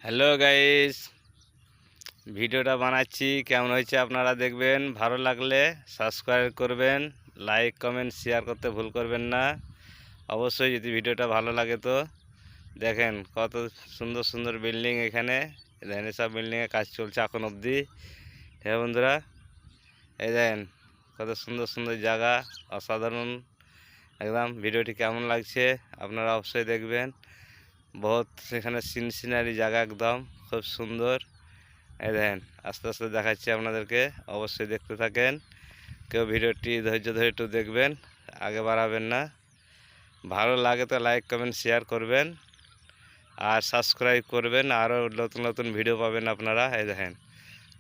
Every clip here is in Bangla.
হ্যালো গাইস, ভিডিওটা বানাচ্ছি কেমন হয়েছে আপনারা দেখবেন। ভালো লাগলে সাবস্ক্রাইব করবেন, লাইক কমেন্ট শেয়ার করতে ভুল করবেন না। অবশ্যই যদি ভিডিওটা ভালো লাগে তো দেখেন কত সুন্দর সুন্দর বিল্ডিং এখানে। দেখেন সব বিল্ডিংয়ে কাজ চলছে এখন অবধি। হ্যাঁ বন্ধুরা, এই দেখেন কত সুন্দর সুন্দর জায়গা, অসাধারণ একদম। ভিডিওটি কেমন লাগছে আপনারা অবশ্যই দেখবেন। বহুত সেখানে সিনারি জায়গা, একদম খুব সুন্দর। এই দেখেন আস্তে আস্তে দেখাচ্ছি আপনাদেরকে, অবশ্যই দেখতে থাকেন। কেউ ভিডিওটি ধৈর্য ধরে একটু দেখবেন, আগে বাড়াবেন না। ভালো লাগে তো লাইক কমেন্ট শেয়ার করবেন আর সাবস্ক্রাইব করবেন, আরও নতুন নতুন ভিডিও পাবেন আপনারা। এই দেখেন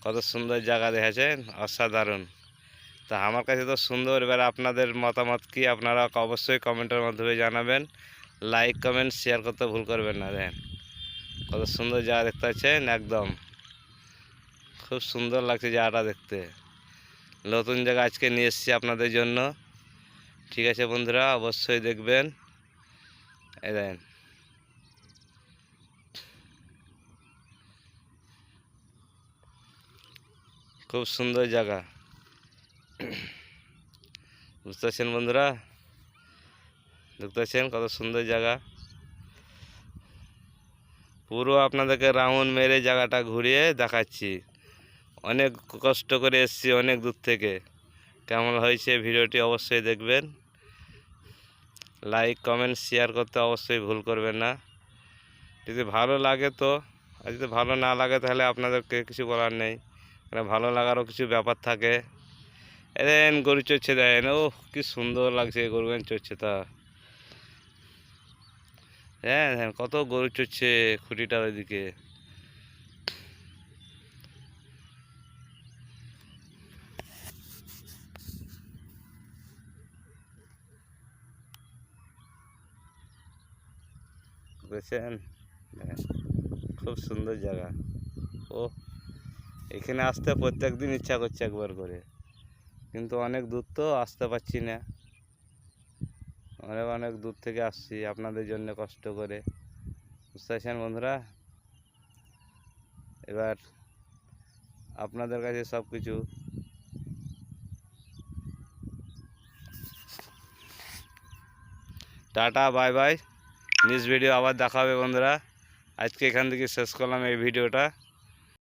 কত সুন্দর জায়গা দেখেছেন, অসাধারণ। তা আমার কাছে তো সুন্দর, এবার আপনাদের মতামত কি আপনারা অবশ্যই কমেন্টের মাধ্যমে জানাবেন। লাইক কমেন্ট শেয়ার করতে ভুল করবেন না। দেখেন কত সুন্দর জায়গা দেখতে পাচ্ছেন, একদম খুব সুন্দর লাগছে জায়গাটা দেখতে। নতুন জায়গা আজকে নিয়ে এসেছি আপনাদের জন্য। ঠিক আছে বন্ধুরা, অবশ্যই দেখবেন। এই দেখেন খুব সুন্দর জায়গা, বুঝতে পারছেন বন্ধুরা, দেখতে পাচ্ছেন কত সুন্দর জায়গা। পুরো আপনাদেরকে রাউন্ড মেরে জায়গাটা ঘুরিয়ে দেখাচ্ছি। অনেক কষ্ট করে এসেছি অনেক দূর থেকে। কেমন হয়েছে ভিডিওটি অবশ্যই দেখবেন। লাইক কমেন্ট শেয়ার করতে অবশ্যই ভুল করবেন না। যদি ভালো লাগে তো, আর যদি ভালো না লাগে তাহলে আপনাদেরকে কিছু বলার নেই, মানে ভালো লাগারও কিছু ব্যাপার থাকে। দেন গরু চড়ছে, দেন ও কি সুন্দর লাগছে গরুগান চড়ছে। তা হ্যাঁ হ্যাঁ, কত গরু চড়ছে খুঁটিটার ওইদিকে। বুঝছেন, খুব সুন্দর জায়গা। ও এখানে আসতে প্রত্যেক দিন ইচ্ছা করছে একবার করে, কিন্তু অনেক দূর তো আসতে পারছি না। অনেক অনেক দূর থেকে আসছি আপনাদের জন্য কষ্ট করে, বুঝতে পারছেন বন্ধুরা। এবার আপনাদের কাছে সব কিছু। Tata bye bye, next video আবার দেখা হবে বন্ধুরা। আজকে এখান থেকে শেষ করলাম এই ভিডিওটা।